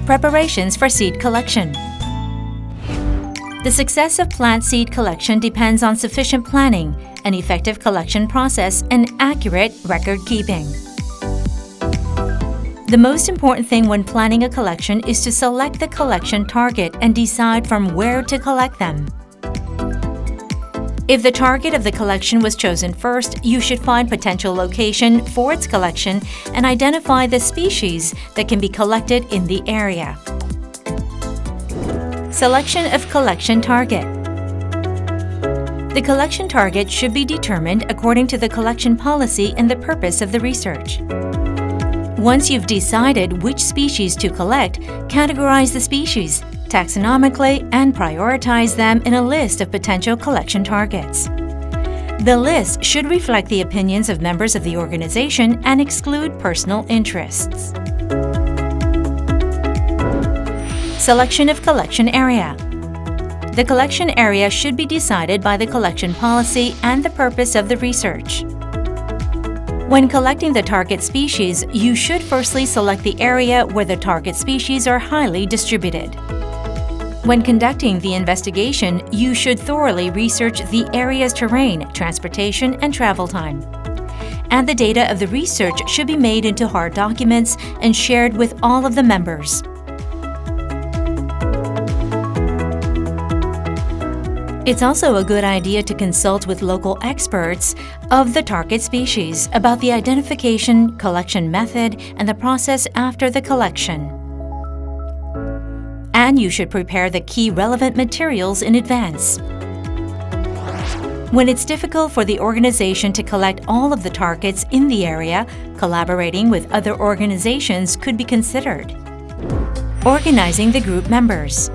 Preparations for seed collection. The success of plant seed collection depends on sufficient planning, an effective collection process, and accurate record keeping. The most important thing when planning a collection is to select the collection target and decide from where to collect them. If the target of the collection was chosen first, you should find potential location for its collection and identify the species that can be collected in the area. Selection of collection target. The collection target should be determined according to the collection policy and the purpose of the research. Once you've decided which species to collect, categorize the species taxonomically and prioritize them in a list of potential collection targets. The list should reflect the opinions of members of the organization and exclude personal interests. Selection of collection area. The collection area should be decided by the collection policy and the purpose of the research. When collecting the target species, you should firstly select the area where the target species are highly distributed. When conducting the investigation, you should thoroughly research the area's terrain, transportation, and travel time. And the data of the research should be made into hard documents and shared with all of the members. It's also a good idea to consult with local experts of the target species about the identification, collection method, and the process after the collection. And you should prepare the key relevant materials in advance. When it's difficult for the organization to collect all of the targets in the area, collaborating with other organizations could be considered. Organizing the group members.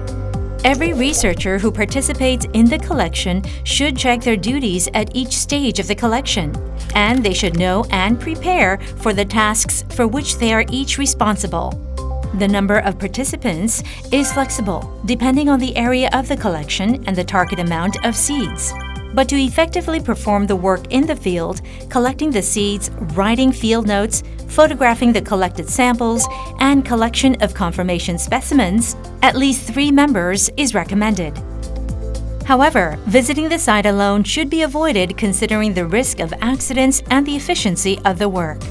Every researcher who participates in the collection should check their duties at each stage of the collection, and they should know and prepare for the tasks for which they are each responsible. The number of participants is flexible, depending on the area of the collection and the target amount of seeds. But to effectively perform the work in the field, collecting the seeds, writing field notes, photographing the collected samples, and collection of confirmation specimens, at least 3 members is recommended. However, visiting the site alone should be avoided considering the risk of accidents and the efficiency of the work.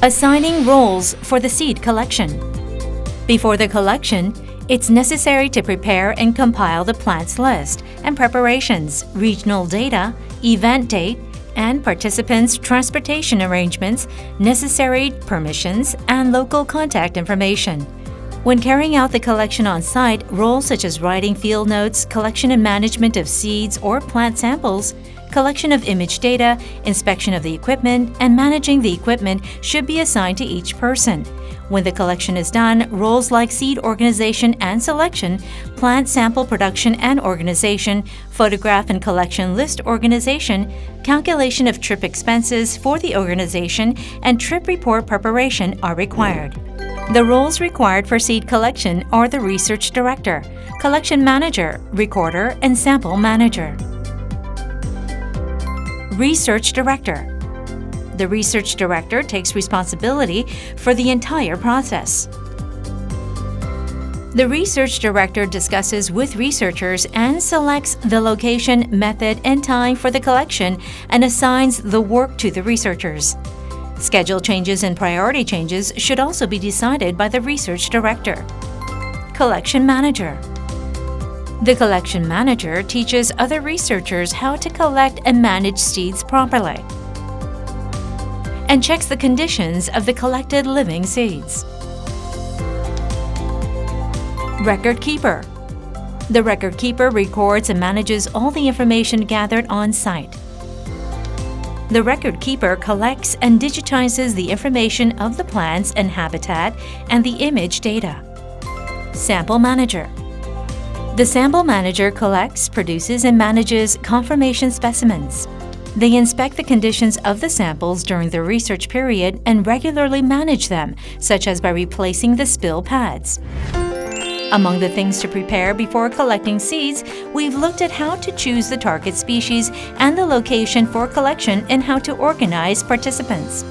Assigning roles for the seed collection. Before the collection, it's necessary to prepare and compile the plants list and preparations, regional data, event date, and participants' transportation arrangements, necessary permissions, and local contact information. When carrying out the collection on site, roles such as writing field notes, collection and management of seeds or plant samples, collection of image data, inspection of the equipment, and managing the equipment should be assigned to each person. When the collection is done, roles like seed organization and selection, plant sample production and organization, photograph and collection list organization, calculation of trip expenses for the organization, and trip report preparation are required. The roles required for seed collection are the research director, collection manager, recorder, and sample manager. Research director. The research director takes responsibility for the entire process. The research director discusses with researchers and selects the location, method, and time for the collection and assigns the work to the researchers. Schedule changes and priority changes should also be decided by the research director. Collection manager. The collection manager teaches other researchers how to collect and manage seeds properly, and checks the conditions of the collected living seeds. Record keeper. The record keeper records and manages all the information gathered on site. The record keeper collects and digitizes the information of the plants and habitat and the image data. Sample manager. The sample manager collects, produces, and manages confirmation specimens. They inspect the conditions of the samples during the research period and regularly manage them, such as by replacing the spill pads. Among the things to prepare before collecting seeds, we've looked at how to choose the target species and the location for collection and how to organize participants.